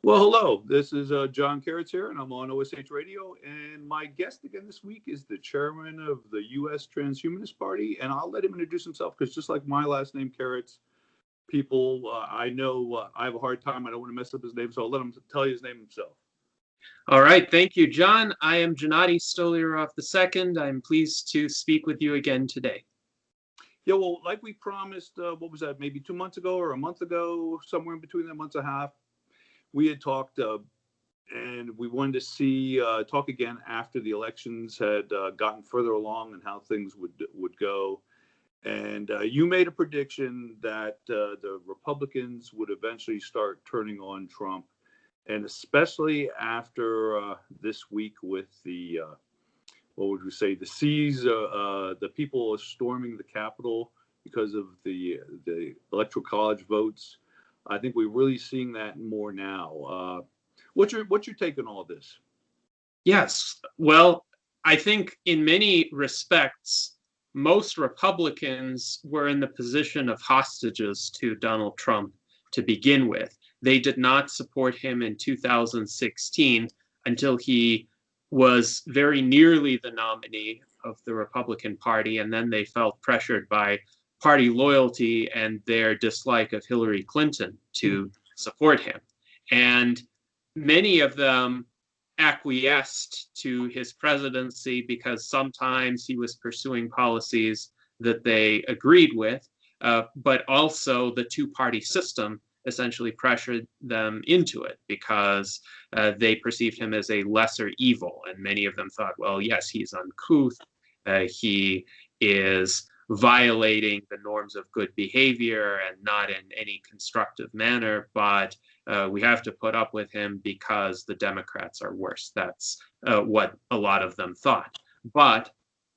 Well, hello. This is John Carrots here, and I'm on OSH Radio. And my guest again this week is the chairman of the U.S. Transhumanist Party, and I'll let him introduce himself because just like my last name, Carrots, people I know I have a hard time. I don't want to mess up his name, so I'll let him tell you his name himself. All right, thank you, John. I am Gennady Stolyarov II. I'm pleased to speak with you again today. Yeah, well, like we promised, what was that, maybe 2 months ago or a month ago, somewhere in between that month and a half, we had talked and we wanted to talk again after the elections had gotten further along and how things would go. And you made a prediction that the Republicans would eventually start turning on Trump, and especially after this week with the what would we say, the people storming the Capitol because of the electoral college votes. I think we're really seeing that more now. What's your take on all this? Yes, well, I think in many respects, most Republicans were in the position of hostages to Donald Trump to begin with. They did not support him in 2016 until he was very nearly the nominee of the Republican Party, and then they felt pressured by party loyalty and their dislike of Hillary Clinton to support him. And many of them acquiesced to his presidency because sometimes he was pursuing policies that they agreed with, but also the two-party system essentially pressured them into it because they perceived him as a lesser evil. And many of them thought, well, yes, he's uncouth. He is violating the norms of good behavior and not in any constructive manner, but we have to put up with him because the Democrats are worse. That's what a lot of them thought. But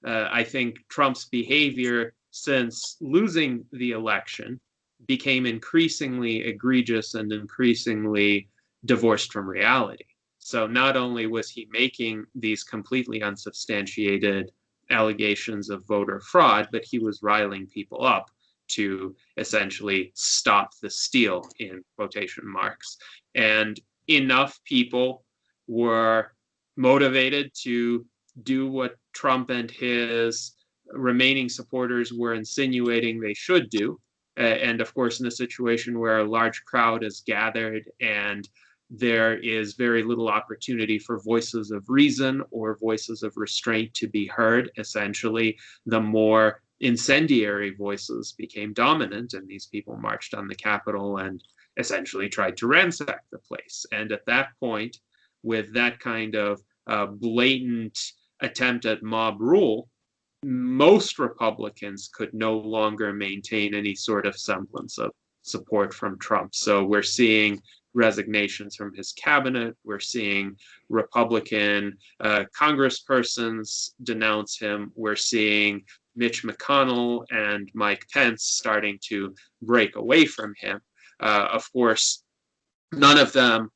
I think Trump's behavior since losing the election became increasingly egregious and increasingly divorced from reality. So not only was he making these completely unsubstantiated allegations of voter fraud, but he was riling people up to essentially stop the steal, in quotation marks. And enough people were motivated to do what Trump and his remaining supporters were insinuating they should do. And of course, in a situation where a large crowd is gathered and there is very little opportunity for voices of reason or voices of restraint to be heard, essentially, the more incendiary voices became dominant, and these people marched on the Capitol and essentially tried to ransack the place. And at that point, with that kind of blatant attempt at mob rule, most Republicans could no longer maintain any sort of semblance of support from Trump. So we're seeing resignations from his cabinet. We're seeing Republican congresspersons denounce him. We're seeing Mitch McConnell and Mike Pence starting to break away from him. Of course, none of them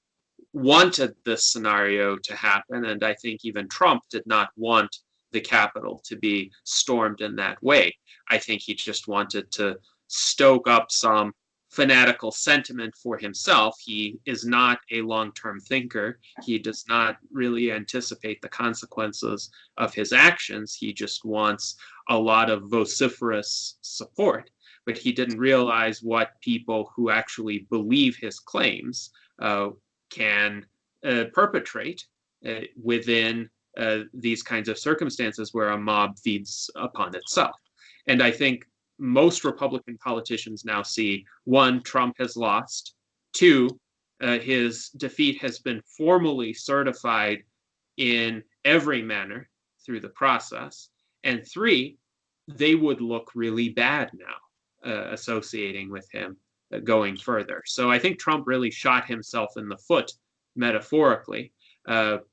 wanted this scenario to happen, and I think even Trump did not want the Capitol to be stormed in that way. I think he just wanted to stoke up some fanatical sentiment for himself. He is not a long-term thinker. He does not really anticipate the consequences of his actions. He just wants a lot of vociferous support, but he didn't realize what people who actually believe his claims can perpetrate within these kinds of circumstances where a mob feeds upon itself. And I think most Republican politicians now see, one, Trump has lost. Two, his defeat has been formally certified in every manner through the process. And three, they would look really bad now associating with him going further. So I think Trump really shot himself in the foot, metaphorically,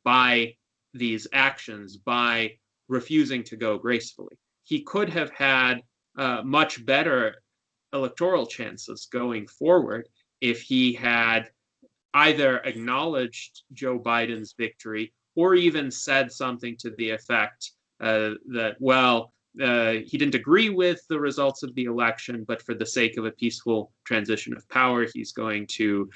by these actions, by refusing to go gracefully. He could have had much better electoral chances going forward if he had either acknowledged Joe Biden's victory or even said something to the effect that, well, he didn't agree with the results of the election, but for the sake of a peaceful transition of power, he's going to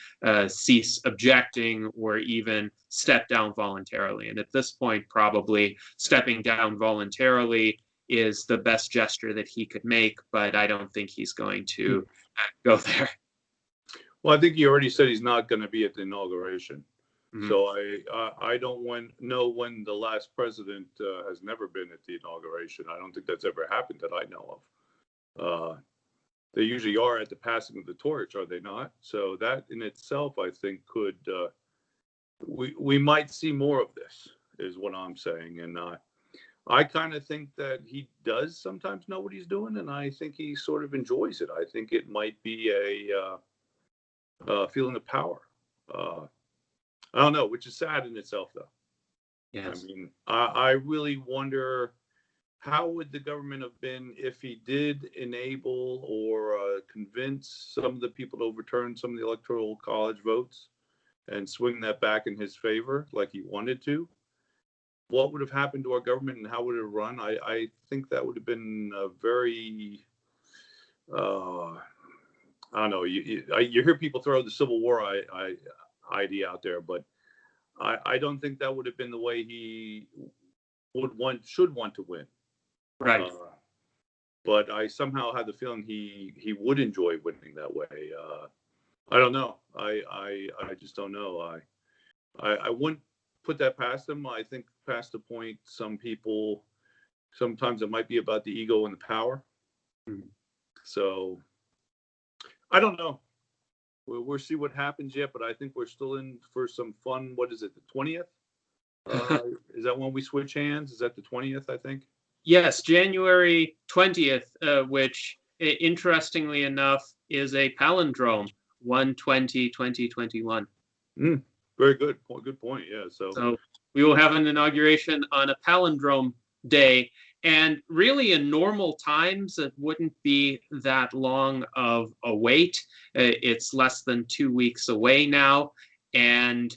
cease objecting or even step down voluntarily. And at this point, probably stepping down voluntarily is the best gesture that he could make, but I don't think he's going to go there. Well, I think he already said he's not going to be at the inauguration. Mhm. So I don't know when the last president has never been at the inauguration. I don't think that's ever happened that I know of. They usually are at the passing of the torch, are they not? So that in itself, I think, could we might see more of this, is what I'm saying. And I kind of think that he does sometimes know what he's doing, and I think he sort of enjoys it. I think it might be a feeling of power. I don't know, which is sad in itself, though. Yes. I mean, I really wonder how would the government have been if he did enable or convince some of the people to overturn some of the electoral college votes and swing that back in his favor like he wanted to. What would have happened to our government and how would it run? I think that would have been a very, I don't know. You hear people throw the Civil War idea out there, but I don't think that would have been the way he should want to win. Right. But I somehow had the feeling he would enjoy winning that way. I don't know. I just don't know. I wouldn't put that past him. I think past the point, some people, sometimes it might be about the ego and the power. Mhm. So I don't know. We'll see what happens yet, but I think we're still in for some fun. What is it, the 20th? Is that when we switch hands? Is that the 20th, I think? Yes, January 20th, which interestingly enough is a palindrome, 1/20/2021. Very good. Good point. Yeah. So we will have an inauguration on a palindrome day. And really, in normal times, it wouldn't be that long of a wait. It's less than 2 weeks away now. And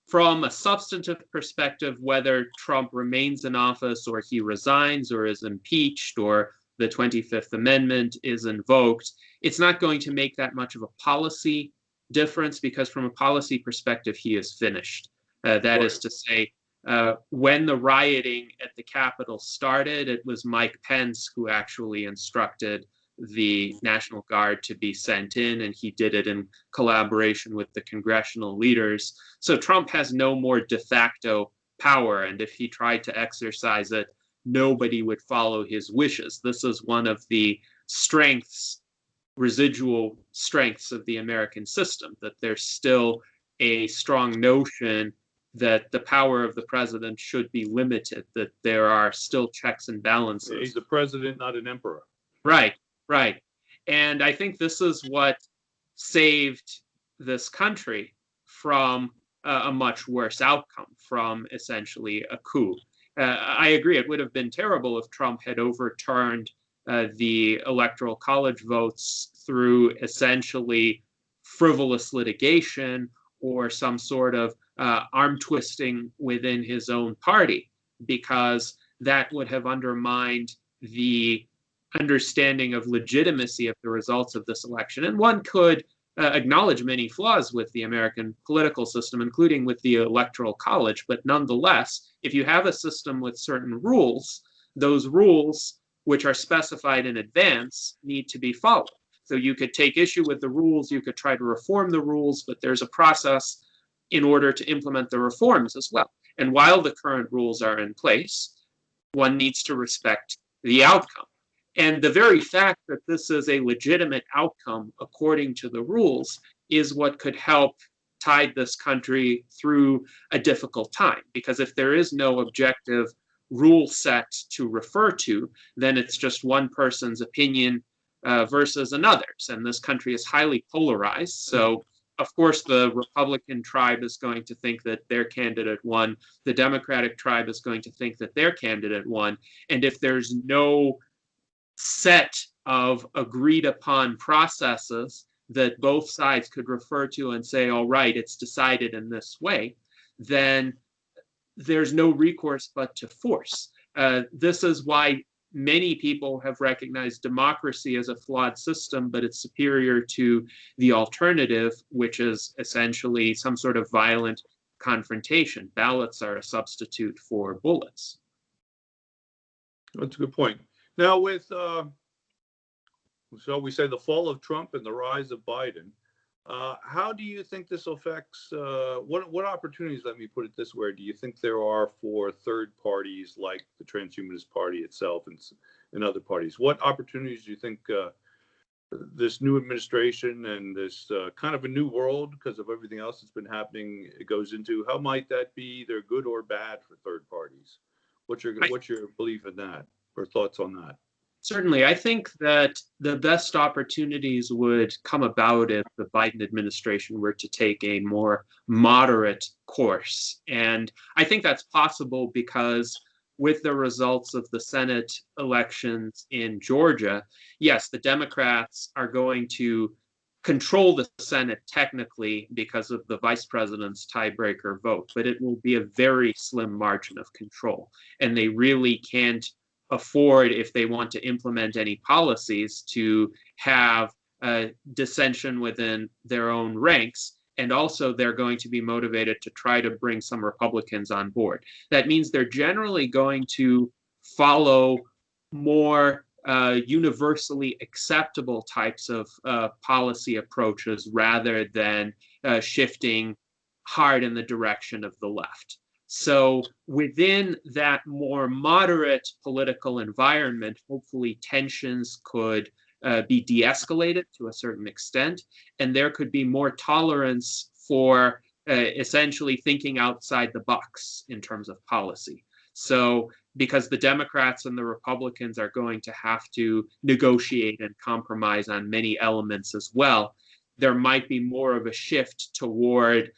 from a substantive perspective, whether Trump remains in office or he resigns or is impeached or the 25th Amendment is invoked, it's not going to make that much of a policy difference because from a policy perspective, he is finished. That is to say, when the rioting at the Capitol started, it was Mike Pence who actually instructed the National Guard to be sent in, and he did it in collaboration with the congressional leaders. So Trump has no more de facto power, and if he tried to exercise it, nobody would follow his wishes. This is one of the residual strengths of the American system, that there's still a strong notion that the power of the president should be limited, that there are still checks and balances. He's the president, not an emperor. Right. And I think this is what saved this country from a much worse outcome, from essentially a coup. I agree, it would have been terrible if Trump had overturned the electoral college votes through essentially frivolous litigation or some sort of arm twisting within his own party, because that would have undermined the understanding of legitimacy of the results of this election. And one could acknowledge many flaws with the American political system, including with the electoral college. But nonetheless, if you have a system with certain rules, those rules, which are specified in advance, need to be followed. So you could take issue with the rules, you could try to reform the rules, but there's a process in order to implement the reforms as well. And while the current rules are in place, one needs to respect the outcome. And the very fact that this is a legitimate outcome according to the rules is what could help tide this country through a difficult time. Because if there is no objective rule set to refer to, then it's just one person's opinion versus another's. And this country is highly polarized. So, of course, the Republican tribe is going to think that their candidate won. The Democratic tribe is going to think that their candidate won. And if there's no set of agreed upon processes that both sides could refer to and say, all right, it's decided in this way, then there's no recourse but to force. This is why many people have recognized democracy as a flawed system, but it's superior to the alternative, which is essentially some sort of violent confrontation. Ballots are a substitute for bullets. That's a good point. Now, with, shall we say, the fall of Trump and the rise of Biden, how do you think this affects, what opportunities, let me put it this way, do you think there are for third parties like the Transhumanist Party itself and other parties? What opportunities do you think this new administration and this kind of a new world, because of everything else that's been happening, it goes into? How might that be either good or bad for third parties? What's your belief in that, or thoughts on that? Certainly, I think that the best opportunities would come about if the Biden administration were to take a more moderate course. And I think that's possible because with the results of the Senate elections in Georgia, yes, the Democrats are going to control the Senate technically because of the vice president's tiebreaker vote, but it will be a very slim margin of control. And they really can't afford, if they want to implement any policies, to have dissension within their own ranks. And also, they're going to be motivated to try to bring some Republicans on board. That means they're generally going to follow more universally acceptable types of policy approaches rather than shifting hard in the direction of the left. So within that more moderate political environment, hopefully tensions could be de-escalated to a certain extent, and there could be more tolerance for essentially thinking outside the box in terms of policy. So because the Democrats and the Republicans are going to have to negotiate and compromise on many elements as well, there might be more of a shift toward,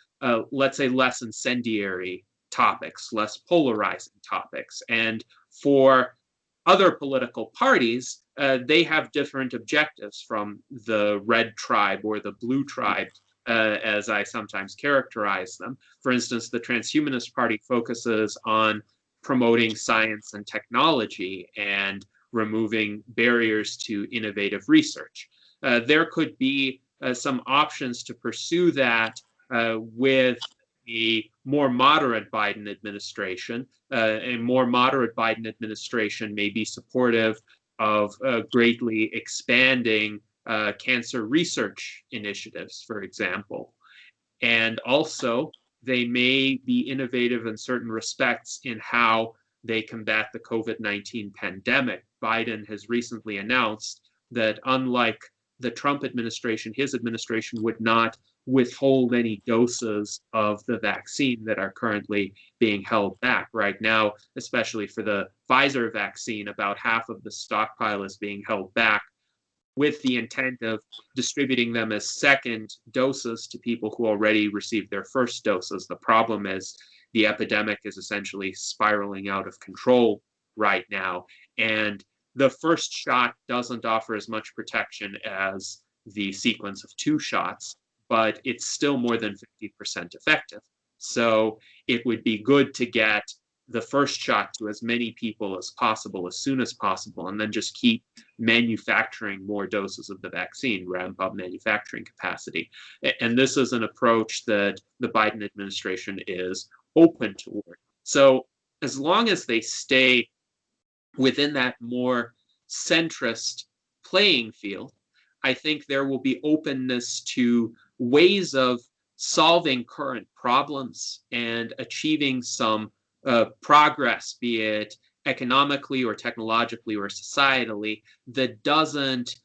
let's say, less incendiary topics, less polarizing topics. And for other political parties, they have different objectives from the red tribe or the blue tribe, as I sometimes characterize them. For instance, the Transhumanist Party focuses on promoting science and technology and removing barriers to innovative research. There could be some options to pursue that with the more moderate Biden administration. A more moderate Biden administration may be supportive of greatly expanding cancer research initiatives, for example. And also, they may be innovative in certain respects in how they combat the COVID-19 pandemic. Biden has recently announced that unlike the Trump administration, his administration would not withhold any doses of the vaccine that are currently being held back. Right now, especially for the Pfizer vaccine, about half of the stockpile is being held back with the intent of distributing them as second doses to people who already received their first doses. The problem is the epidemic is essentially spiraling out of control right now, and the first shot doesn't offer as much protection as the sequence of 2 shots, but it's still more than 50% effective. So it would be good to get the first shot to as many people as possible as soon as possible, and then just keep manufacturing more doses of the vaccine, ramp up manufacturing capacity. And this is an approach that the Biden administration is open toward. So as long as they stay within that more centrist playing field, I think there will be openness to ways of solving current problems and achieving some progress, be it economically or technologically or societally, that doesn't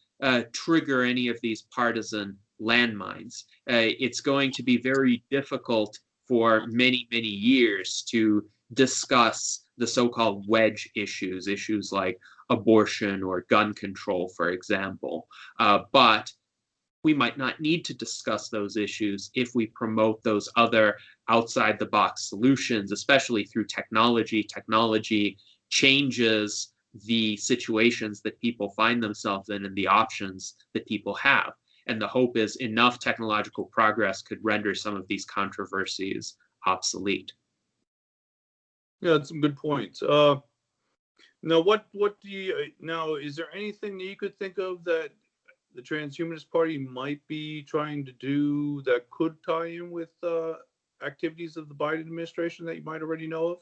trigger any of these partisan landmines. It's going to be very difficult for many, many years to discuss the so-called wedge issues, issues like abortion or gun control, for example. But we might not need to discuss those issues if we promote those other outside the box solutions, especially through technology. Technology changes the situations that people find themselves in and the options that people have. And the hope is enough technological progress could render some of these controversies obsolete. Yeah, that's some good points. Now, what do you now? Is there anything that you could think of that the Transhumanist Party might be trying to do that could tie in with activities of the Biden administration that you might already know of?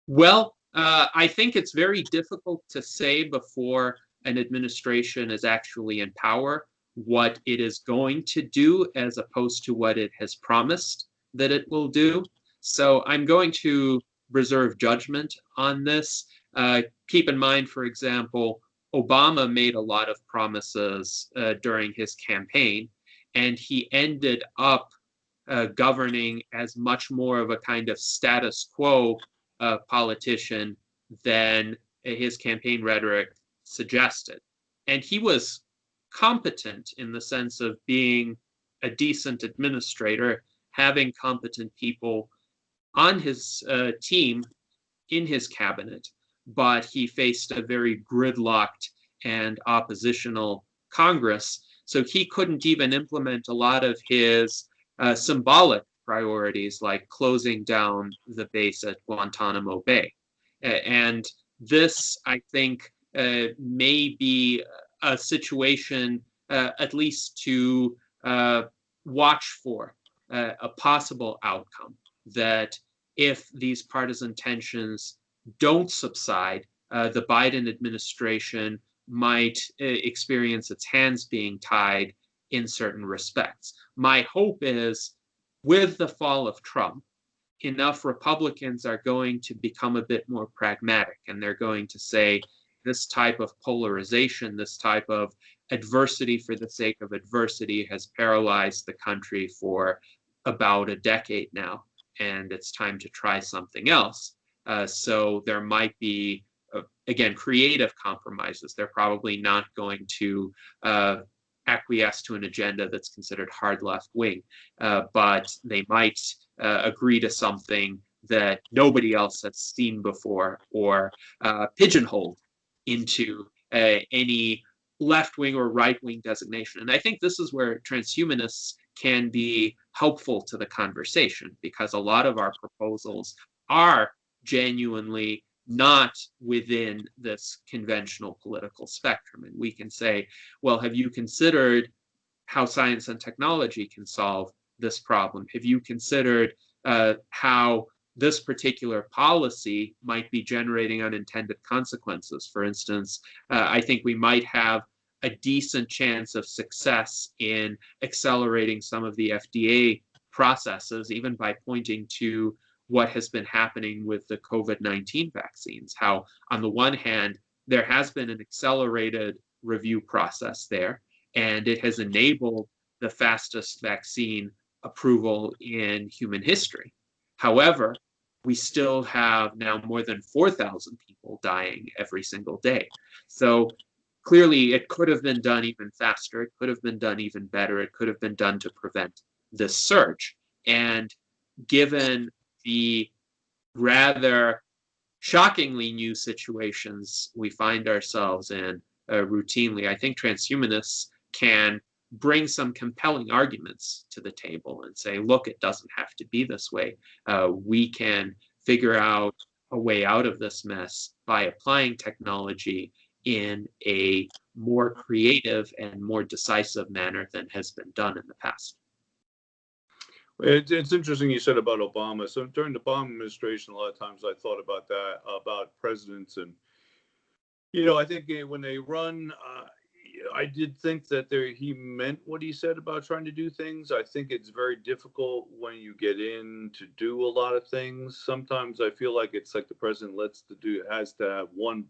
Well, I think it's very difficult to say before an administration is actually in power what it is going to do as opposed to what it has promised that it will do. So I'm going to reserve judgment on this. Keep in mind, for example, Obama made a lot of promises during his campaign, and he ended up governing as much more of a kind of status quo politician than his campaign rhetoric suggested. And he was competent in the sense of being a decent administrator, having competent people on his team in his cabinet, but he faced a very gridlocked and oppositional Congress. So he couldn't even implement a lot of his symbolic priorities like closing down the base at Guantanamo Bay. And this, I think, may be a situation, at least to watch for a possible outcome, that if these partisan tensions don't subside, the Biden administration might experience its hands being tied in certain respects. My hope is with the fall of Trump, enough Republicans are going to become a bit more pragmatic, and they're going to say this type of polarization, this type of adversity for the sake of adversity has paralyzed the country for about a decade now, and it's time to try something else. So there might be, again, creative compromises. They're probably not going to acquiesce to an agenda that's considered hard left wing, but they might agree to something that nobody else has seen before, or pigeonholed into any left wing or right wing designation. And I think this is where transhumanists can be helpful to the conversation, because a lot of our proposals are genuinely not within this conventional political spectrum. And we can say, well, have you considered how science and technology can solve this problem? Have you considered how this particular policy might be generating unintended consequences? For instance, I think we might have a decent chance of success in accelerating some of the FDA processes, even by pointing to what has been happening with the COVID-19 vaccines. How, on the one hand, there has been an accelerated review process there, and it has enabled the fastest vaccine approval in human history. However, we still have now more than 4,000 people dying every single day. So clearly, it could have been done even faster. It could have been done even better. It could have been done to prevent this surge. And given the rather shockingly new situations we find ourselves in routinely, I think transhumanists can bring some compelling arguments to the table and say, look, it doesn't have to be this way. We can figure out a way out of this mess by applying technology in a more creative and more decisive manner than has been done in the past. It's interesting you said about Obama. So during the Obama administration, a lot of times I thought about that, about presidents. And, I think when they run, I did think that he meant what he said about trying to do things. I think it's very difficult when you get in to do a lot of things. Sometimes I feel like it's like the president has to have one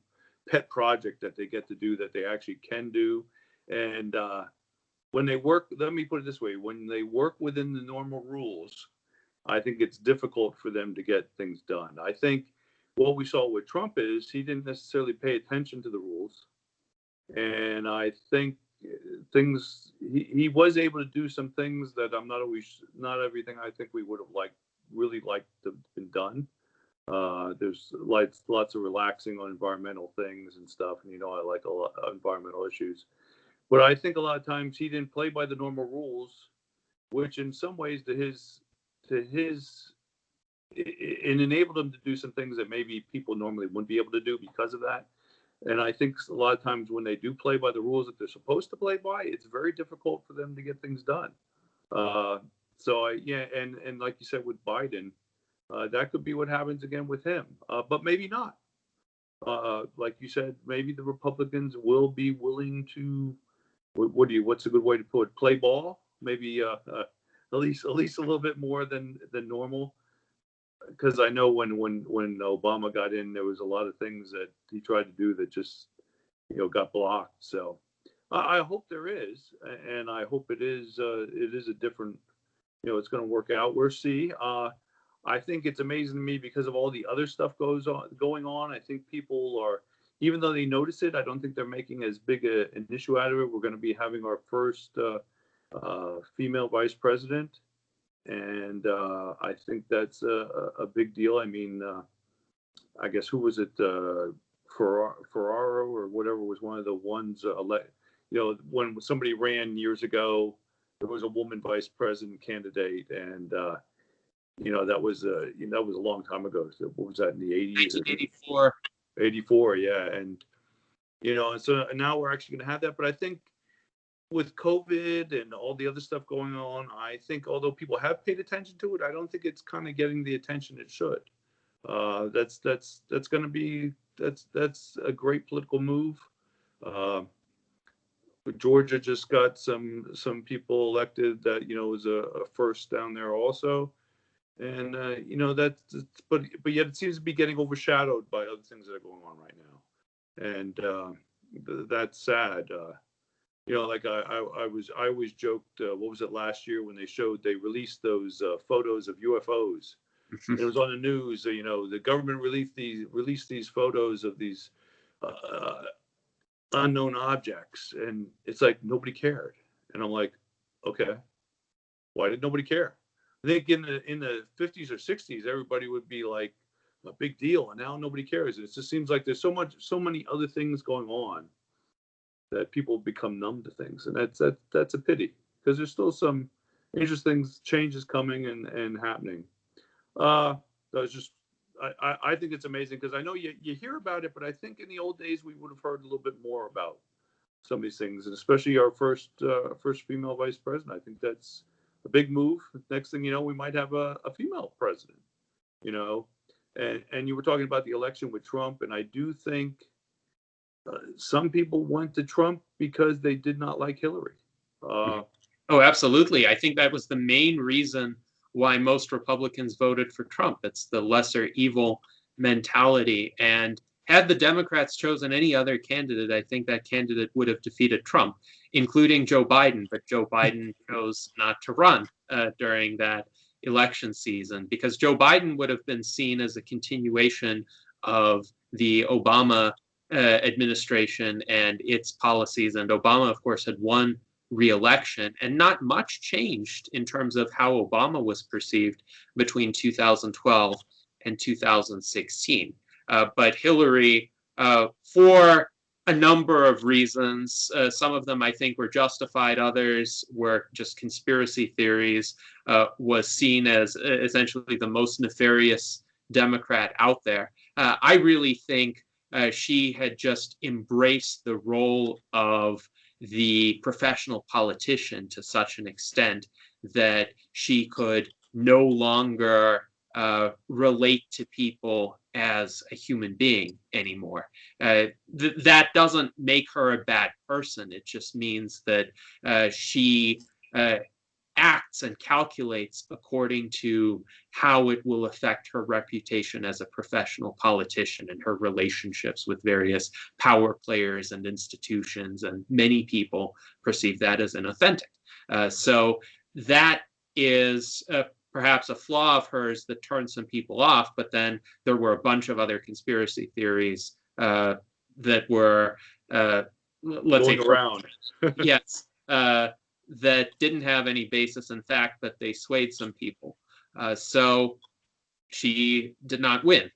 pet project that they get to do that they actually can do. And when they work, let me put it this way, when they work within the normal rules, I think it's difficult for them to get things done. I think what we saw with Trump is he didn't necessarily pay attention to the rules. And I think he was able to do some things that not everything I think we would have really liked to have been done. There's lots of relaxing on environmental things and stuff. And, I like a lot of environmental issues. But I think a lot of times he didn't play by the normal rules, which in some ways to his it enabled them to do some things that maybe people normally wouldn't be able to do because of that. And I think a lot of times when they do play by the rules that they're supposed to play by, it's very difficult for them to get things done. So yeah, and like you said with Biden, that could be what happens again with him, but maybe not. Like you said, maybe the Republicans will be willing to. What's a good way to put it? Play ball? Maybe at least a little bit more than normal. Because I know when Obama got in, there was a lot of things that he tried to do that just got blocked. So I hope there is, and I hope it is a different. It's going to work out. We'll see. I think it's amazing to me because of all the other stuff going on. I think people are, even though they notice it, I don't think they're making as big an issue out of it. We're going to be having our first female vice president. And I think that's a big deal. I mean, I guess who was it? Ferraro or whatever was one of the ones. When somebody ran years ago, there was a woman vice president candidate, and that was a long time ago. So what was that in the 80s? 1984. 84, yeah, and so now we're actually going to have that. But I think with COVID and all the other stuff going on, I think although people have paid attention to it, I don't think it's kind of getting the attention it should. That's going to be that's a great political move. Georgia just got some people elected that was a first down there also, and but yet it seems to be getting overshadowed by other things that are going on right now, and that's sad. Like I always joked, what was it last year when they released those photos of UFOs? It was on the news. The government released these photos of these unknown objects, and it's like nobody cared. And I'm like, okay, why did nobody care? I think in the 50s or 60s, everybody would be like a big deal, and now nobody cares. It just seems like there's so many other things going on that people become numb to things, and that's a pity because there's still some interesting changes coming and happening. I think it's amazing because I know you hear about it, but I think in the old days we would have heard a little bit more about some of these things, and especially our first female vice president. I think that's a big move. Next thing you know, we might have a female president. And you were talking about the election with Trump, and I do think some people went to Trump because they did not like Hillary. Oh, absolutely. I think that was the main reason why most Republicans voted for Trump. It's the lesser evil mentality. And had the Democrats chosen any other candidate, I think that candidate would have defeated Trump, including Joe Biden. But Joe Biden chose not to run during that election season because Joe Biden would have been seen as a continuation of the Obama administration and its policies. And Obama, of course, had won re-election, and not much changed in terms of how Obama was perceived between 2012 and 2016. But Hillary, for a number of reasons, some of them I think were justified, others were just conspiracy theories, was seen as essentially the most nefarious Democrat out there. I really think she had just embraced the role of the professional politician to such an extent that she could no longer relate to people as a human being anymore. That doesn't make her a bad person. It just means that she acts and calculates according to how it will affect her reputation as a professional politician and her relationships with various power players and institutions, and many people perceive that as inauthentic. So that is perhaps a flaw of hers that turned some people off, but then there were a bunch of other conspiracy theories that were, let's say, around. Yes. That didn't have any basis in fact, but they swayed some people. So she did not win.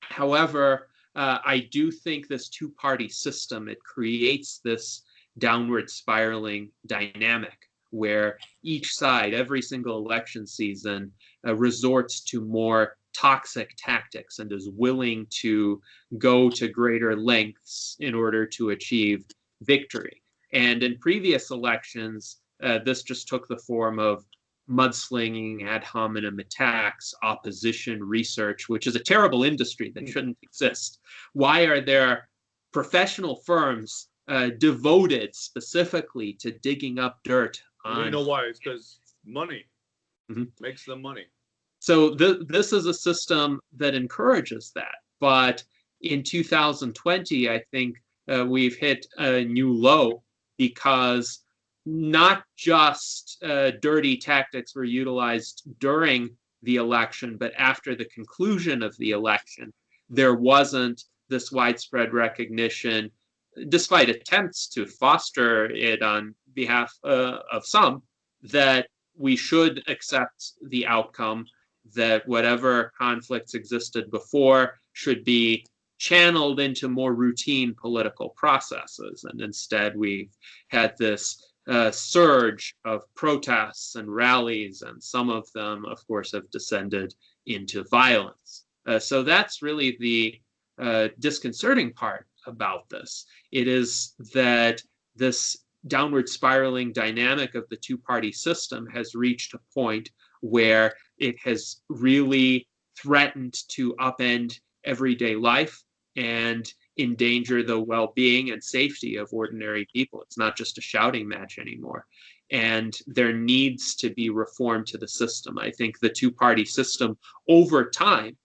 However, I do think this two-party system, it creates this downward spiraling dynamic where each side, every single election season, resorts to more toxic tactics and is willing to go to greater lengths in order to achieve victory. And in previous elections, this just took the form of mudslinging, ad hominem attacks, opposition research, which is a terrible industry that shouldn't exist. Why are there professional firms devoted specifically to digging up dirt on... You know why? It's because money Mhm. makes them money. So this is a system that encourages that. But in 2020, I think we've hit a new low because not just dirty tactics were utilized during the election, but after the conclusion of the election, there wasn't this widespread recognition, despite attempts to foster it on behalf of some, that we should accept the outcome, that whatever conflicts existed before should be channeled into more routine political processes. And instead, we've had this surge of protests and rallies, and some of them, of course, have descended into violence. So that's really the disconcerting part about this. It is that this downward spiraling dynamic of the two-party system has reached a point where it has really threatened to upend everyday life and endanger the well-being and safety of ordinary people. It's not just a shouting match anymore. And there needs to be reform to the system. I think the two-party system over time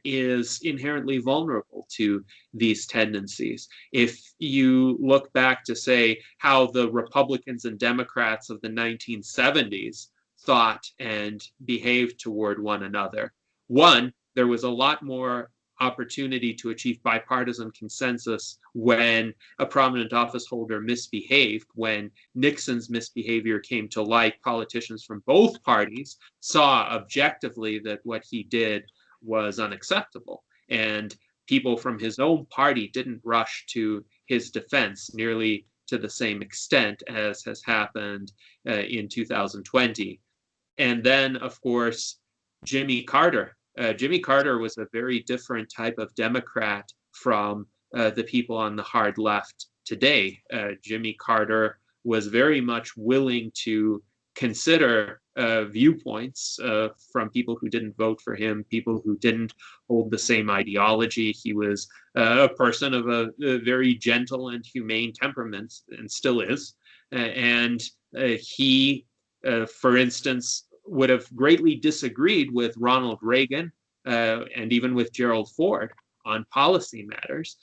is inherently vulnerable to these tendencies. If you look back to say how the Republicans and Democrats of the 1970s thought and behaved toward one another, one, there was a lot more opportunity to achieve bipartisan consensus when a prominent office holder misbehaved. When Nixon's misbehavior came to light, politicians from both parties saw objectively that what he did was unacceptable. And people from his own party didn't rush to his defense nearly to the same extent as has happened in 2020. And then, of course, Jimmy Carter. Jimmy Carter was a very different type of Democrat from the people on the hard left today. Jimmy Carter was very much willing to consider viewpoints from people who didn't vote for him, people who didn't hold the same ideology. He was a person of a very gentle and humane temperament, and still is. And he, for instance, would have greatly disagreed with Ronald Reagan and even with Gerald Ford on policy matters.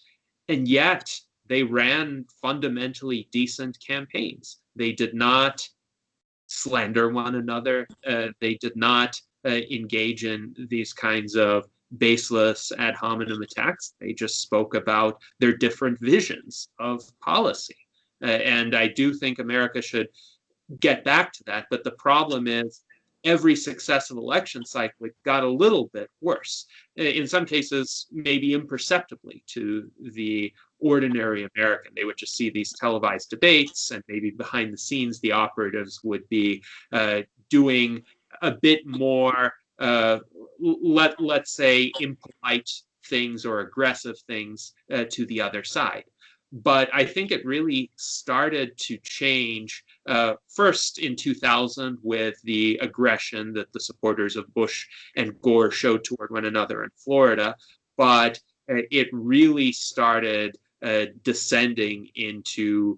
And yet they ran fundamentally decent campaigns. They did not slander one another. They did not engage in these kinds of baseless ad hominem attacks. They just spoke about their different visions of policy. And I do think America should get back to that. But the problem is every successive election cycle, it got a little bit worse. In some cases, maybe imperceptibly to the ordinary American. They would just see these televised debates, and maybe behind the scenes, the operatives would be doing a bit more, let's say, impolite things or aggressive things to the other side. But I think it really started to change first in 2000 with the aggression that the supporters of Bush and Gore showed toward one another in Florida. But it really started descending into,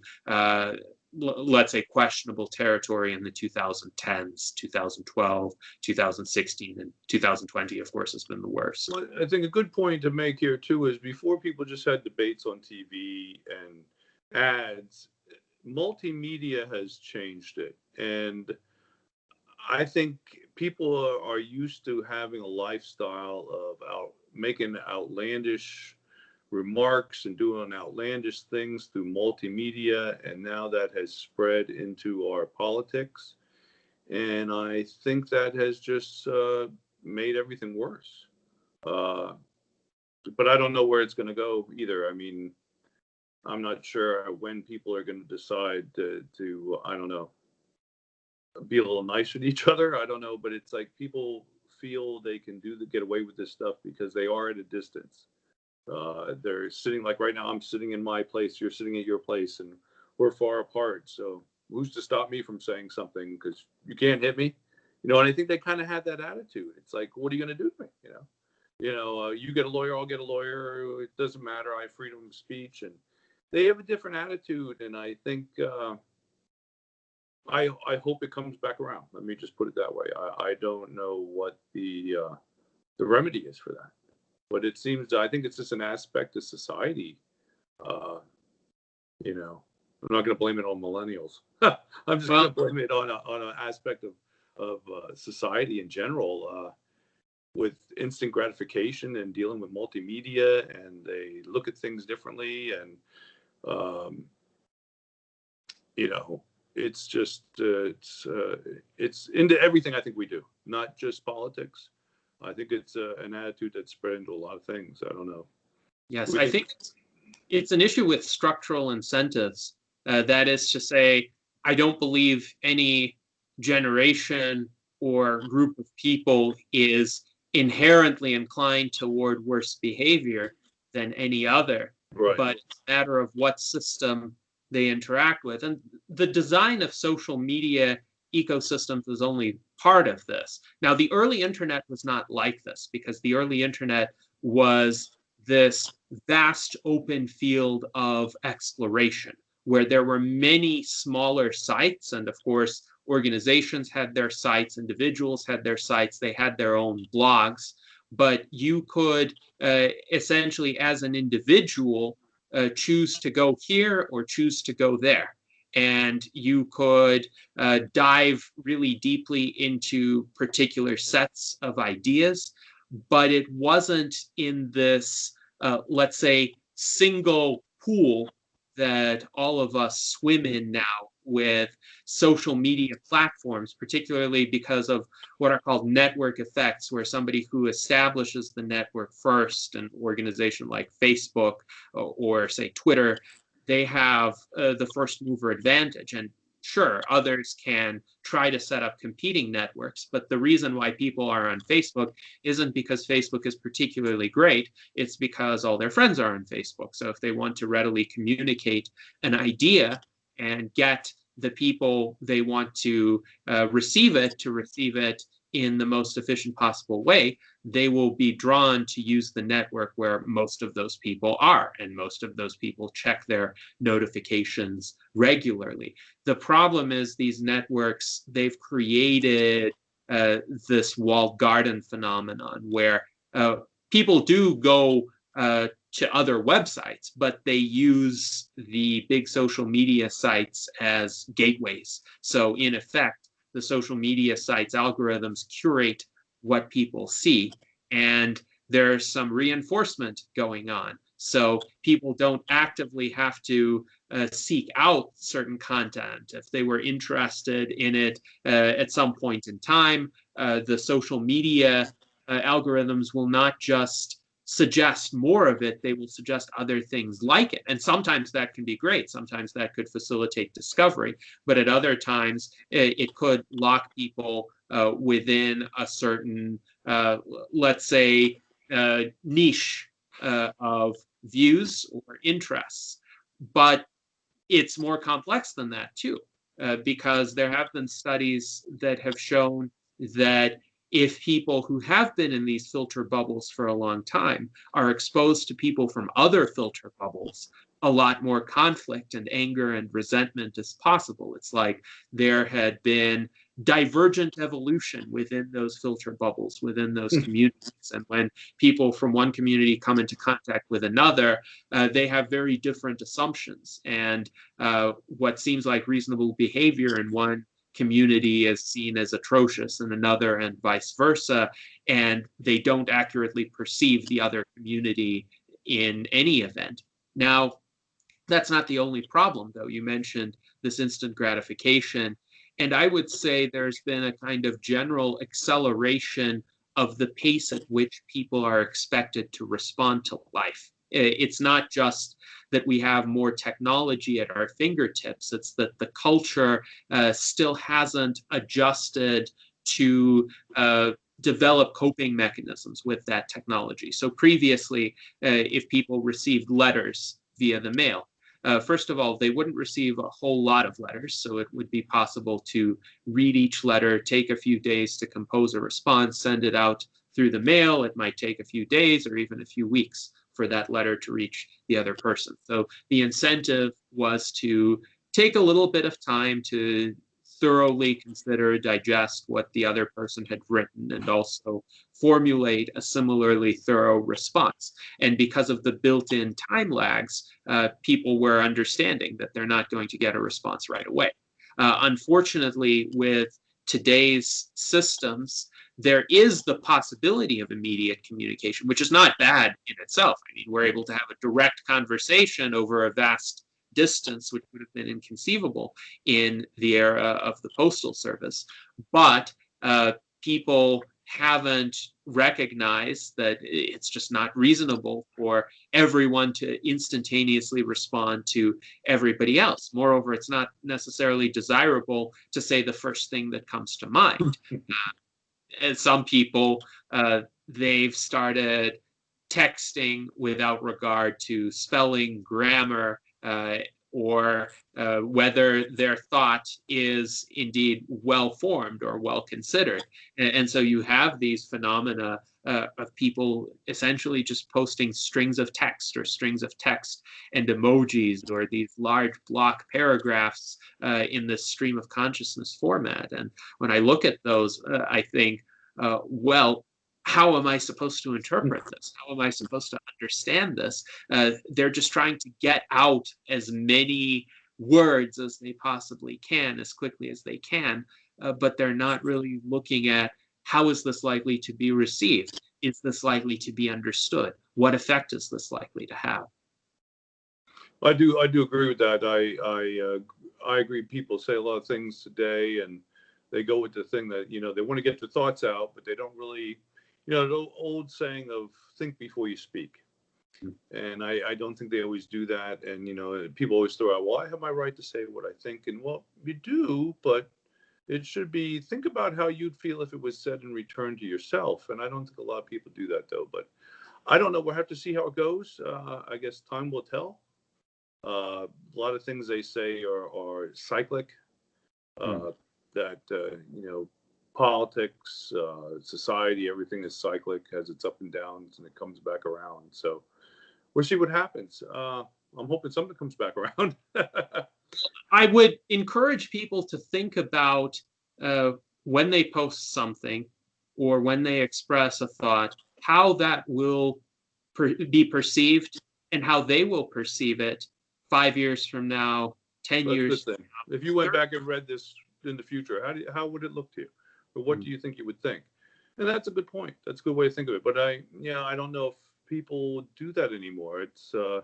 let's say, questionable territory in the 2010s, 2012, 2016, and 2020, of course, has been the worst. Well, I think a good point to make here, too, is before people just had debates on TV and ads, multimedia has changed it. And I think people are used to having a lifestyle of making outlandish remarks and doing outlandish things through multimedia, and now that has spread into our politics, and I think that has just made everything worse. But I don't know where it's going to go either. I mean, I'm not sure when people are going to decide to I don't know, be a little nice with each other. I don't know, but it's like people feel they can get away with this stuff because they are at a distance. They're sitting, like right now, I'm sitting in my place, you're sitting at your place, and we're far apart. So who's to stop me from saying something? Because you can't hit me, And I think they kind of had that attitude. It's like, what are you going to do to me? You get a lawyer, I'll get a lawyer. It doesn't matter. I have freedom of speech, and they have a different attitude. And I think I hope it comes back around. Let me just put it that way. I don't know what the remedy is for that. But it seems, I think it's just an aspect of society. I'm not going to blame it on millennials. I'm just going to blame it on an aspect of society in general, with instant gratification and dealing with multimedia, and they look at things differently. And, it's just, it's into everything I think we do, not just politics. I think it's an attitude that's spread into a lot of things. I don't know. Yes, I think it's an issue with structural incentives. That is to say, I don't believe any generation or group of people is inherently inclined toward worse behavior than any other. Right. But it's a matter of what system they interact with. And the design of social media ecosystems was only part of this. Now, the early internet was not like this, because the early internet was this vast open field of exploration where there were many smaller sites. And of course, organizations had their sites, individuals had their sites, they had their own blogs. But you could essentially, as an individual, choose to go here or choose to go there. And you could dive really deeply into particular sets of ideas, but it wasn't in this, let's say, single pool that all of us swim in now with social media platforms, particularly because of what are called network effects, where somebody who establishes the network first, an organization like Facebook or say Twitter, they have the first mover advantage. And sure, others can try to set up competing networks, but the reason why people are on Facebook isn't because Facebook is particularly great. It's because all their friends are on Facebook. So if they want to readily communicate an idea and get the people they want to receive it in the most efficient possible way, they will be drawn to use the network where most of those people are, and most of those people check their notifications regularly. The problem is these networks, they've created this walled garden phenomenon where people do go to other websites, but they use the big social media sites as gateways. So in effect, the social media sites' algorithms curate what people see, and there's some reinforcement going on. So people don't actively have to seek out certain content. If they were interested in it at some point in time, the social media algorithms will not just suggest more of it, they will suggest other things like it. And sometimes that can be great. Sometimes that could facilitate discovery. But at other times, it could lock people within a certain, let's say, niche of views or interests. But it's more complex than that, too, because there have been studies that have shown that if people who have been in these filter bubbles for a long time are exposed to people from other filter bubbles, a lot more conflict and anger and resentment is possible. It's like there had been divergent evolution within those filter bubbles, within those communities. And when people from one community come into contact with another, they have very different assumptions. And what seems like reasonable behavior in one community is seen as atrocious in another, and vice versa, and they don't accurately perceive the other community in any event. Now, that's not the only problem, though. You mentioned this instant gratification, and I would say there's been a kind of general acceleration of the pace at which people are expected to respond to life. It's not just that we have more technology at our fingertips, it's that the culture still hasn't adjusted to develop coping mechanisms with that technology. So previously, if people received letters via the mail, first of all, they wouldn't receive a whole lot of letters, so it would be possible to read each letter, take a few days to compose a response, send it out through the mail. It might take a few days or even a few weeks for that letter to reach the other person. So the incentive was to take a little bit of time to thoroughly consider, digest what the other person had written, and also formulate a similarly thorough response. And because of the built-in time lags, people were understanding that they're not going to get a response right away. Unfortunately, with today's systems, there is the possibility of immediate communication, which is not bad in itself. I mean, we're able to have a direct conversation over a vast distance, which would have been inconceivable in the era of the Postal Service. But people haven't recognized that it's just not reasonable for everyone to instantaneously respond to everybody else. Moreover, it's not necessarily desirable to say the first thing that comes to mind. And some people, they've started texting without regard to spelling, grammar, or whether their thought is indeed well-formed or well-considered. And so you have these phenomena of people essentially just posting strings of text or strings of text and emojis or these large block paragraphs in this stream of consciousness format. And when I look at those, I think, well, how am I supposed to interpret this? How am I supposed to understand this? They're just trying to get out as many words as they possibly can, as quickly as they can, but they're not really looking at how is this likely to be received? Is this likely to be understood? What effect is this likely to have? I do agree with that. I agree. People say a lot of things today, and they go with the thing that, they want to get their thoughts out, but they don't really, the old saying of think before you speak. And I don't think they always do that. And, people always throw out, well, I have my right to say what I think. And, well, you do, but it should be, think about how you'd feel if it was said in return to yourself. And I don't think a lot of people do that, though. But I don't know. We'll have to see how it goes. I guess time will tell. A lot of things they say are cyclic. That, politics, society, everything is cyclic, has its up and downs, and it comes back around. So we'll see what happens. I'm hoping something comes back around. I would encourage people to think about when they post something or when they express a thought, how that will be perceived and how they will perceive it 5 years from now, 10 years from now. If you went back and read this in the future, how would it look to you? Or what do you think you would think? And that's a good point. That's a good way to think of it. But I don't know if people do that anymore. It's, I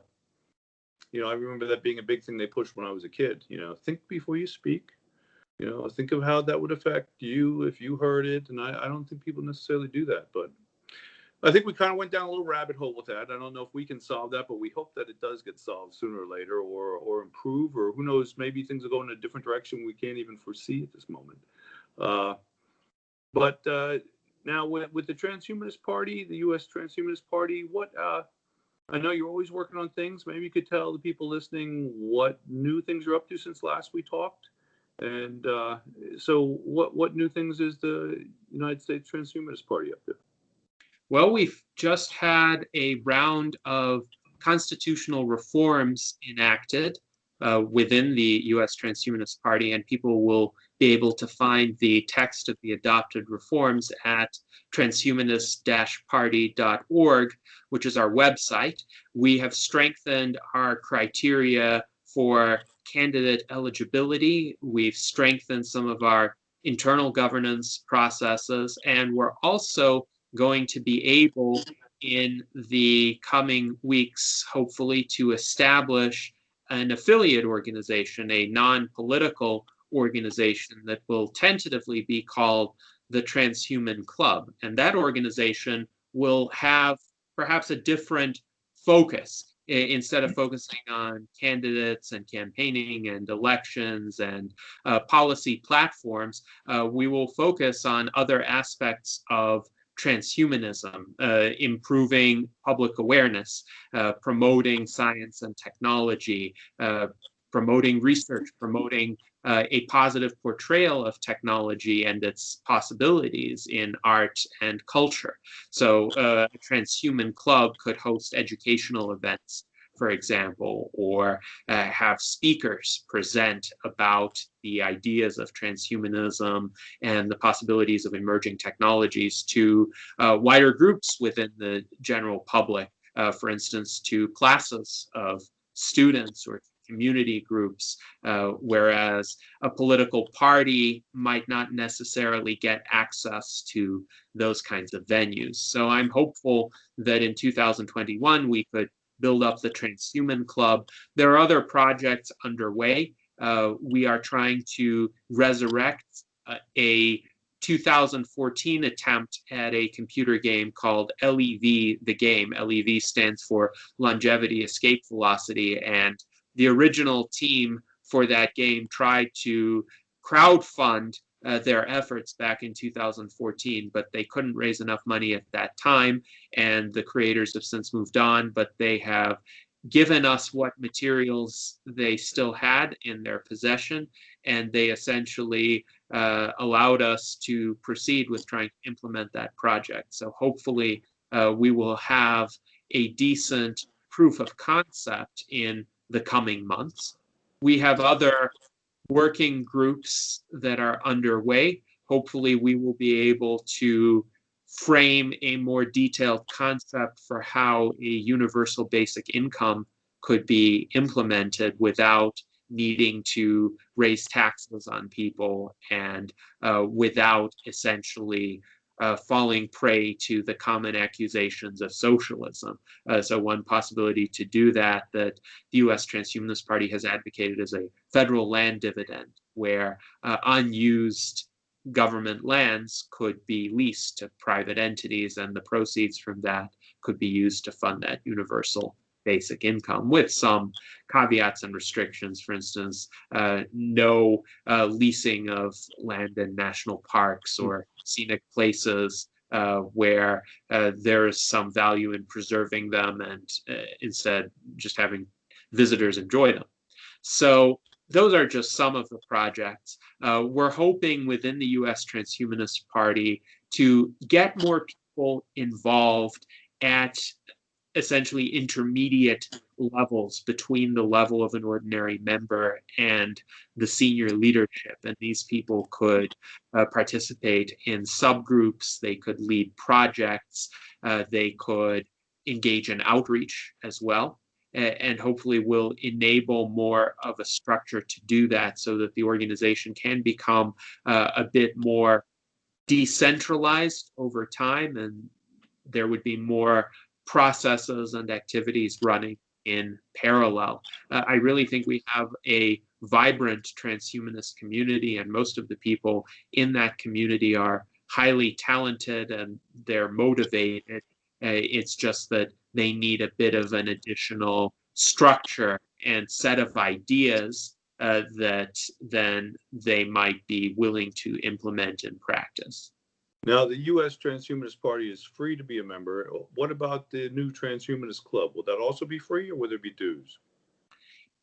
remember that being a big thing they pushed when I was a kid. Think before you speak. Think of how that would affect you if you heard it. And I don't think people necessarily do that. But I think we kind of went down a little rabbit hole with that. I don't know if we can solve that, but we hope that it does get solved sooner or later, or improve, or who knows, maybe things will go in a different direction we can't even foresee at this moment. But now with the Transhumanist Party, the U.S. Transhumanist Party, what I know you're always working on things. Maybe you could tell the people listening what new things you're up to since last we talked. And so what new things is the United States Transhumanist Party up to? Well, we've just had a round of constitutional reforms enacted within the U.S. Transhumanist Party, and people will be able to find the text of the adopted reforms at transhumanist-party.org, which is our website. We have strengthened our criteria for candidate eligibility. We've strengthened some of our internal governance processes, and we're also going to be able in the coming weeks, hopefully, to establish an affiliate organization, a non-political organization that will tentatively be called the Transhuman Club. And that organization will have perhaps a different focus instead of focusing on candidates and campaigning and elections and policy platforms, we will focus on other aspects of transhumanism, improving public awareness, promoting science and technology, promoting research, promoting a positive portrayal of technology and its possibilities in art and culture. So a transhuman club could host educational events, for example, or have speakers present about the ideas of transhumanism and the possibilities of emerging technologies to wider groups within the general public, for instance, to classes of students or community groups, whereas a political party might not necessarily get access to those kinds of venues. So I'm hopeful that in 2021 we could build up the Transhuman Club. There are other projects underway. We are trying to resurrect a 2014 attempt at a computer game called LEV, the game. LEV stands for Longevity Escape Velocity, and the original team for that game tried to crowdfund their efforts back in 2014, but they couldn't raise enough money at that time, and the creators have since moved on, but they have given us what materials they still had in their possession, and they essentially allowed us to proceed with trying to implement that project. So hopefully we will have a decent proof of concept in the coming months. We have other working groups that are underway. Hopefully we will be able to frame a more detailed concept for how a universal basic income could be implemented without needing to raise taxes on people and without essentially falling prey to the common accusations of socialism. So one possibility to do that the U.S. Transhumanist Party has advocated is a federal land dividend, where unused government lands could be leased to private entities, and the proceeds from that could be used to fund that universal basic income, with some caveats and restrictions. For instance, no leasing of land in national parks or scenic places where there is some value in preserving them, and instead just having visitors enjoy them. So those are just some of the projects. We're hoping within the U.S. Transhumanist Party to get more people involved at essentially intermediate levels between the level of an ordinary member and the senior leadership. And these people could participate in subgroups, they could lead projects, they could engage in outreach as well. And hopefully will enable more of a structure to do that, so that the organization can become a bit more decentralized over time, and there would be more processes and activities running in parallel. I really think we have a vibrant transhumanist community, and most of the people in that community are highly talented and they're motivated. It's just that they need a bit of an additional structure and set of ideas that then they might be willing to implement in practice. Now, the U.S. Transhumanist Party is free to be a member. What about the new Transhumanist Club? Will that also be free, or will there be dues?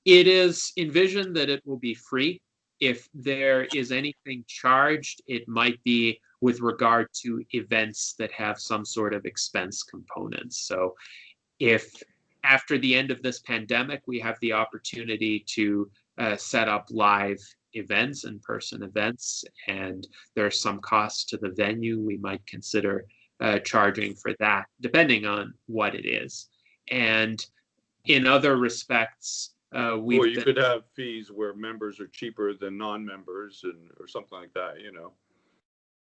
It is envisioned that it will be free. If there is anything charged, it might be with regard to events that have some sort of expense components. So if after the end of this pandemic, we have the opportunity to set up live events, in-person events, and there's some cost to the venue, we might consider charging for that, depending on what it is. And in other respects, Or you could have fees where members are cheaper than non-members, or something like that, you know.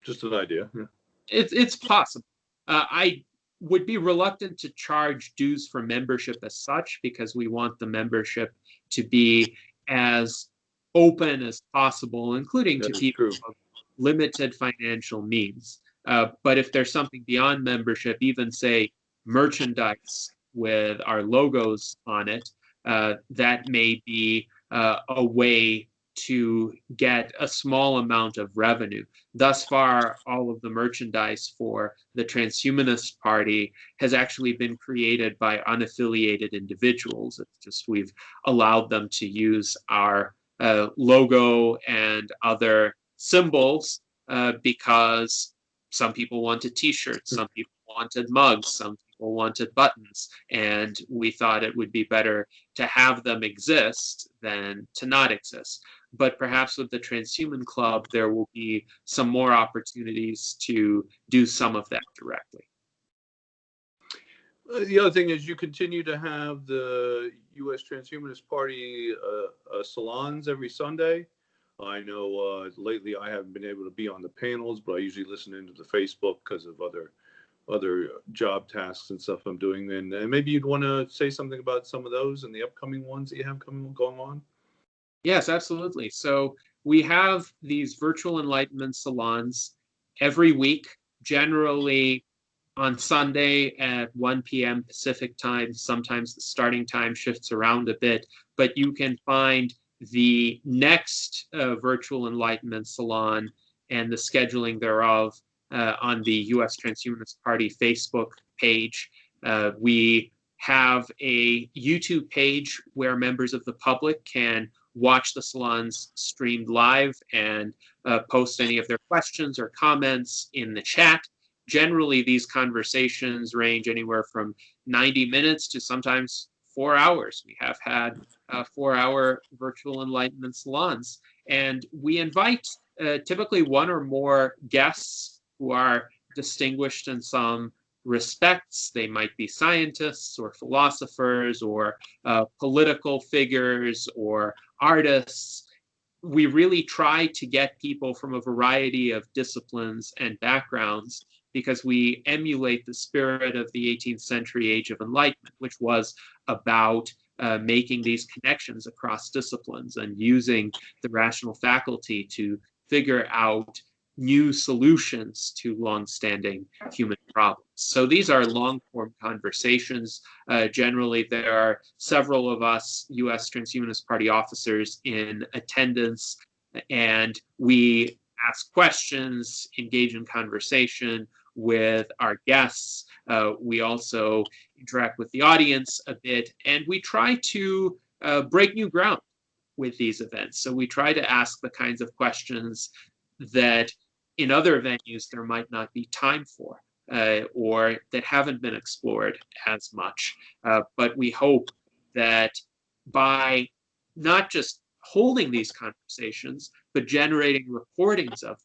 Just an idea. Yeah. It's possible. I would be reluctant to charge dues for membership as such, because we want the membership to be as open as possible, including to people of limited financial means. But if there's something beyond membership, even say merchandise with our logos on it, that may be a way to get a small amount of revenue. Thus far, all of the merchandise for the Transhumanist Party has actually been created by unaffiliated individuals. It's just we've allowed them to use our logo and other symbols because some people wanted t-shirts, some people wanted mugs, some people wanted buttons, and we thought it would be better to have them exist than to not exist. But perhaps with the Transhuman Club, there will be some more opportunities to do some of that directly. The other thing is you continue to have the U.S. Transhumanist Party salons every Sunday. I know lately I haven't been able to be on the panels, but I usually listen into the Facebook because of other job tasks and stuff I'm doing. And maybe you'd want to say something about some of those and the upcoming ones that you have going on. Yes, absolutely. So we have these virtual enlightenment salons every week, generally on Sunday at 1 p.m. Pacific time. Sometimes the starting time shifts around a bit, but you can find the next virtual enlightenment salon and the scheduling thereof on the U.S. Transhumanist Party Facebook page. We have a YouTube page where members of the public can watch the salons streamed live and post any of their questions or comments in the chat. Generally, these conversations range anywhere from 90 minutes to sometimes 4 hours. We have had 4-hour virtual enlightenment salons. And we invite typically one or more guests who are distinguished in some respects. They might be scientists or philosophers or political figures or artists. We really try to get people from a variety of disciplines and backgrounds because we emulate the spirit of the 18th century Age of Enlightenment, which was about making these connections across disciplines and using the rational faculty to figure out new solutions to long-standing human problems. So these are long-form conversations. Generally, there are several of us U.S. Transhumanist Party officers in attendance, and we ask questions, engage in conversation with our guests. We also interact with the audience a bit, and we try to break new ground with these events. So we try to ask the kinds of questions that in other venues there might not be time for, or that haven't been explored as much. But we hope that by not just holding these conversations, but generating recordings of them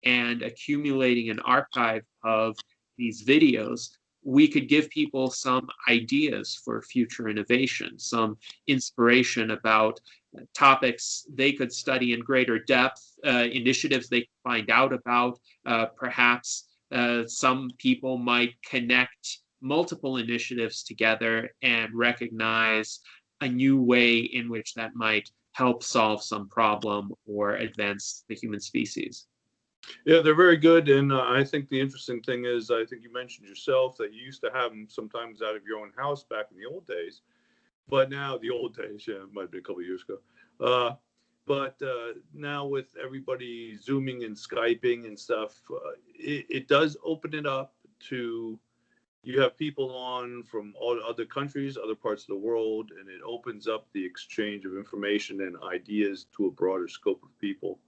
and accumulating an archive of these videos, we could give people some ideas for future innovation, some inspiration about topics they could study in greater depth, initiatives they could find out about. Perhaps some people might connect multiple initiatives together and recognize a new way in which that might help solve some problem or advance the human species. Yeah, they're very good. And I think the interesting thing is, I think you mentioned yourself that you used to have them sometimes out of your own house back in the old days. But now, the old days, yeah, it might have been a couple of years ago. But now with everybody Zooming and Skyping and stuff, it does open it up to, you have people on from all other countries, other parts of the world, and it opens up the exchange of information and ideas to a broader scope of people.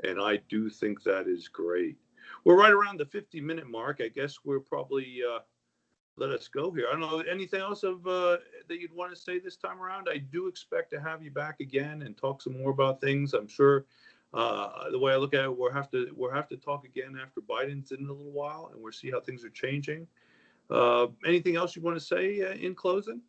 And I do think that is great. We're right around the 50-minute mark. I guess we're probably let us go here. I don't know, anything else that you'd want to say this time around? I do expect to have you back again and talk some more about things. I'm sure the way I look at it, we'll have to talk again after Biden's in a little while, and we'll see how things are changing. Anything else you want to say in closing?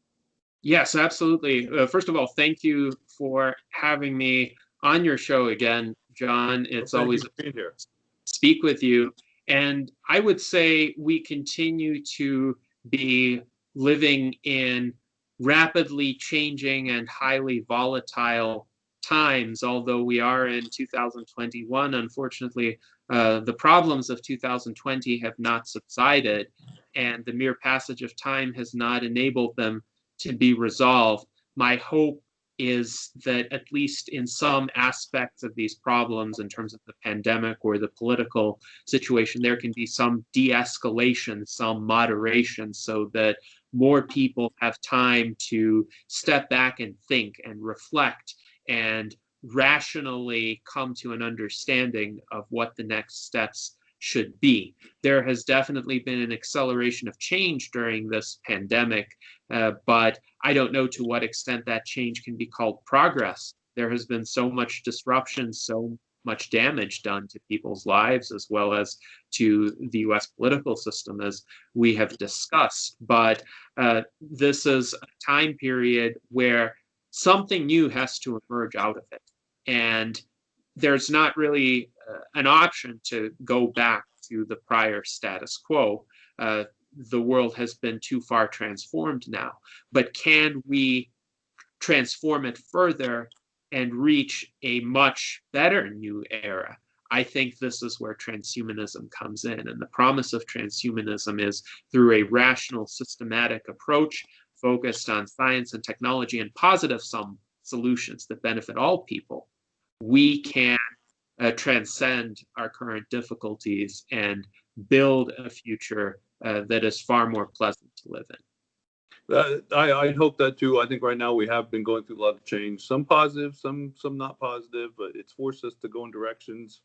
Yes, absolutely. First of all, thank you for having me on your show again, John. It's always a pleasure to speak with you. And I would say we continue to be living in rapidly changing and highly volatile times. Although we are in 2021, unfortunately, the problems of 2020 have not subsided. and the mere passage of time has not enabled them to be resolved. My hope is that at least in some aspects of these problems, in terms of the pandemic or the political situation, there can be some de-escalation, some moderation, so that more people have time to step back and think and reflect and rationally come to an understanding of what the next steps should be. There has definitely been an acceleration of change during this pandemic, but I don't know to what extent that change can be called progress. There has been so much disruption, so much damage done to people's lives, as well as to the US political system, as we have discussed. But this is a time period where something new has to emerge out of it. And there's not really an option to go back to the prior status quo. The world has been too far transformed now. But can we transform it further and reach a much better new era? I think this is where transhumanism comes in. And the promise of transhumanism is through a rational, systematic approach focused on science and technology and positive solutions that benefit all people, we can transcend our current difficulties and build a future that is far more pleasant to live in. I hope that too. I think right now we have been going through a lot of change, some positive, some not positive, but it's forced us to go in directions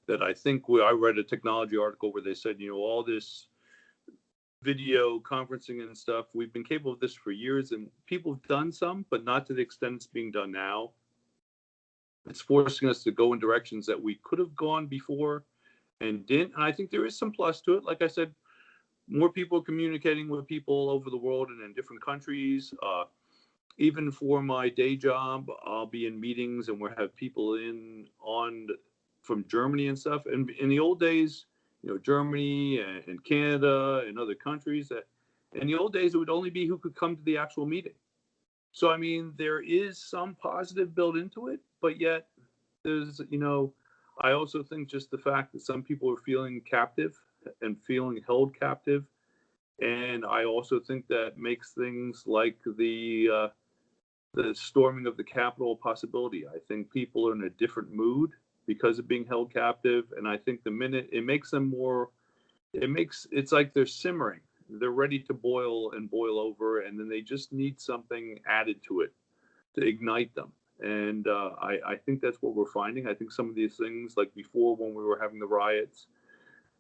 that I think I read a technology article where they said, all this video conferencing and stuff, we've been capable of this for years, and people have done some, but not to the extent it's being done now. It's forcing us to go in directions that we could have gone before and didn't. And I think there is some plus to it. Like I said, more people communicating with people all over the world and in different countries. Even for my day job, I'll be in meetings and we'll have people from Germany and stuff. And in the old days, Germany and Canada and other countries, in the old days, it would only be who could come to the actual meeting. So, I mean, there is some positive built into it, but yet there's, I also think just the fact that some people are feeling captive and feeling held captive. And I also think that makes things like the storming of the Capitol a possibility. I think people are in a different mood because of being held captive. And I think the minute it makes them it's like they're simmering. They're ready to boil and boil over, and then they just need something added to it to ignite them. And I think that's what we're finding. I think some of these things, like before when we were having the riots,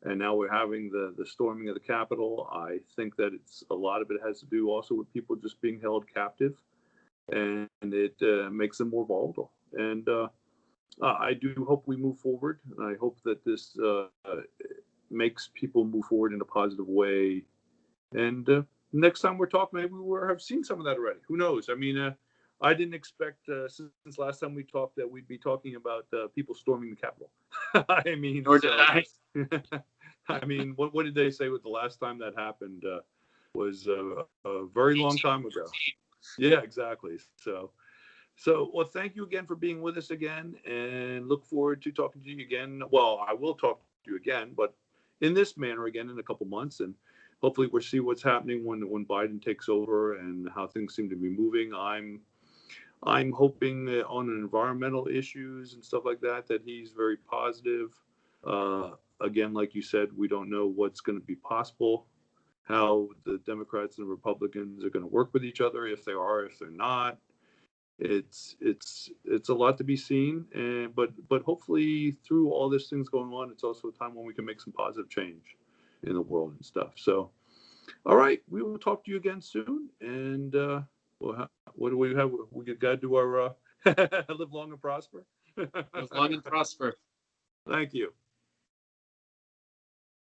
and now we're having the storming of the Capitol, I think that a lot of it has to do also with people just being held captive, and it makes them more volatile. And I do hope we move forward, and I hope that this makes people move forward in a positive way. And next time we're talking, maybe we have seen some of that already. Who knows? I mean, I didn't expect since last time we talked that we'd be talking about people storming the Capitol. I mean, or did I? I mean, what did they say with the last time that happened? Was a very long time ago. Yeah, exactly. So, well, thank you again for being with us again, and look forward to talking to you again. Well, I will talk to you again, but in this manner again in a couple months, and hopefully we'll see what's happening when Biden takes over and how things seem to be moving. I'm hoping that on environmental issues and stuff like that he's very positive. Again, like you said, we don't know what's going to be possible, how the Democrats and the Republicans are going to work with each other, if they are, if they're not. It's a lot to be seen, but hopefully through all these things going on, it's also a time when we can make some positive change in the world and stuff. So, all right, we will talk to you again soon, and what do we have? We got to do our live long and prosper. Live long and prosper. Thank you.